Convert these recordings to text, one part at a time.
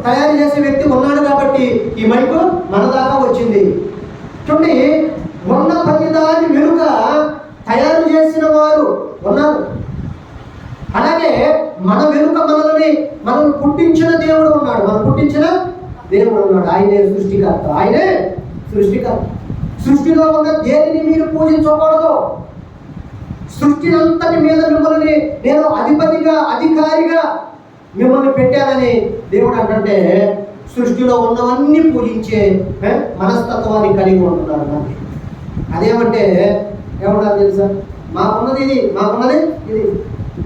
తయారు చేసే వ్యక్తి ఉన్నాడు కాబట్టి ఈ మైకు మన దాకా వచ్చింది. చూడండి, ఉన్న ప్రతిదాని వెనుక తయారు చేసిన వారు ఉన్నారు. అలాగే మన వెనుక మనల్ని పుట్టించిన దేవుడు ఉన్నాడు. మనం పుట్టించిన దేవుడు ఉన్నాడు. ఆయనే సృష్టికర్త. ఆయనే సృష్టికర్త. సృష్టిలో ఉన్న దేనిని మీరు పూజించకూడదు. సృష్టి అంతటి మీద మిమ్మల్ని నేను అధిపతిగా, అధికారిగా మిమ్మల్ని పెట్టానని దేవుడు అంటే సృష్టిలో ఉన్నవన్నీ పూజించే మనస్తత్వాన్ని కలిగి ఉంటున్నాడు. మనకి అదేమంటే ఏమన్నా తెలుసా, మాకున్నది ఇది, మాకున్నది ఇది.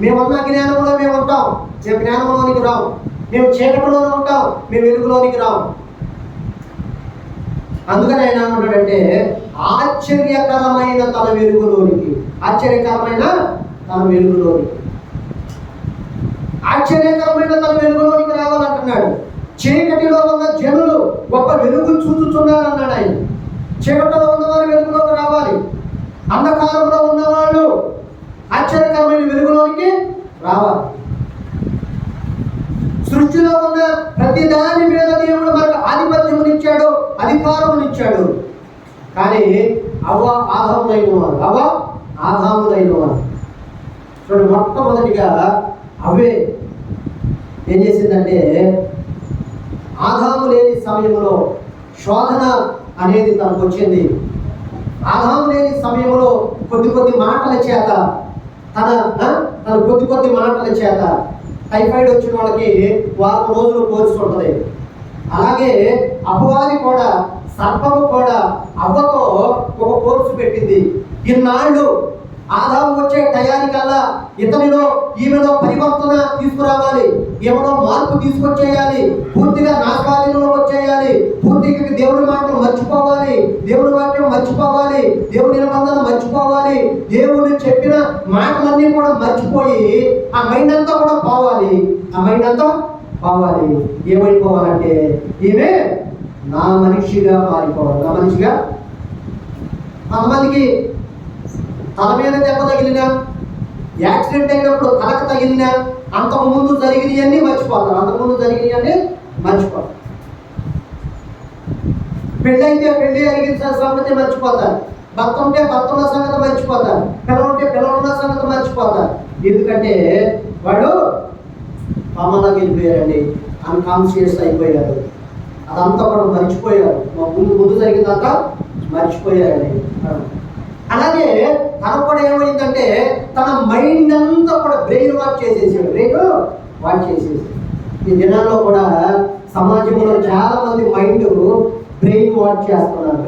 మేమున్న జ్ఞానంలో మేము ఉంటాం, మేము జ్ఞానంలోనికి రాము. మేము చీకటిలోనే ఉంటాం, మేము వెలుగులోనికి రాము. అందుకని ఆయన ఏమంటాడంటే ఆశ్చర్యకరమైన తన వెలుగులోనికి, ఆశ్చర్యకరమైన తన వెలుగులోనికి, ఆశ్చర్యకరమైన తన వెలుగులోనికి రావాలంటున్నాడు. చీకటిలో ఉన్న జనులు గొప్ప వెలుగు చూచుతున్నారు అన్నాడు ఆయన. చీకటిలో ఉన్నవారు వెలుగులోకి రావాలి. అంధకారంలో ఉన్నవాళ్ళు ఆశ్చర్యకరమైన వెలుగులోనికి రావాలి. సృష్టిలో ఉన్న ప్రతి దాని మీద దేవుడు మనకు ఆధిపత్యమునిచ్చాడు, అధికారమునిచ్చాడు. కానీ ఆదాములైన వారు చూడండి, మొట్టమొదటిగా అవే ఏం చేసిందంటే ఆదాము లేని సమయంలో శోధన అనేది తనకు వచ్చింది. ఆదాము లేని సమయంలో కొద్ది మాటల చేత తన కొద్ది మాటల చేత టైఫాయిడ్ వచ్చిన వాళ్ళకి వారం రోజులు కోర్చుకుంటుంది. అలాగే అపవాది కూడా, సర్పము కూడా అవ్వతో ఒక కోర్సు పెట్టింది. ఇన్నాళ్ళు ఆదాము వచ్చే టయానికల్లా ఇతనిలో ఈమెలో పరివర్తన తీసుకురావాలి, ఈమెలో మార్పు తీసుకొచ్చేయాలి, పూర్తిగా నా స్వాధీనంలో వచ్చేయాలి, పూర్తిగా దేవుడి మాటలు మర్చిపోవాలి, దేవుడి వాక్యం మర్చిపోవాలి, దేవుడి నిబంధన మర్చిపోవాలి, దేవుడు చెప్పిన మాటలన్నీ కూడా మర్చిపోయి ఆ మైండ్ అంతా కూడా పోవాలి. ఆ మైండ్ అంతా పోవాలి. ఏమైపోవాలంటే ఈమె నా మనిషిగా మారిపోవాలి. నా మనిషిగా. కొంతమందికి తల మీద దెబ్బ తగిలినా, యాక్సిడెంట్ అయినప్పుడు తలకు తగిలినా అంతకుముందు జరిగినవన్నీ మర్చిపోతారు. పెళ్ళి అయితే పెళ్ళి అరిగించిన సంగతి మర్చిపోతారు. భర్త ఉంటే భర్త ఉన్న సంగతి మర్చిపోతారు. పిల్లలు ఉంటే పిల్లలు ఉన్న సంగతి మర్చిపోతారు. ఎందుకంటే వాడు కామన్గా వెళ్ళిపోయారండి, అన్కాన్షియస్ అయిపోయారు. అదంతా కూడా మర్చిపోయారు. ముందు జరిగిందంతా మర్చిపోయారండి. అలాగే తను కూడా ఏమైందంటే తన మైండ్ అంతా కూడా బ్రెయిన్ వాష్ చేసేసాడు. ఈ దినాల్లో కూడా సమాజంలో చాలా మంది మైండ్ బ్రెయిన్ వాష్ చేస్తున్నారు.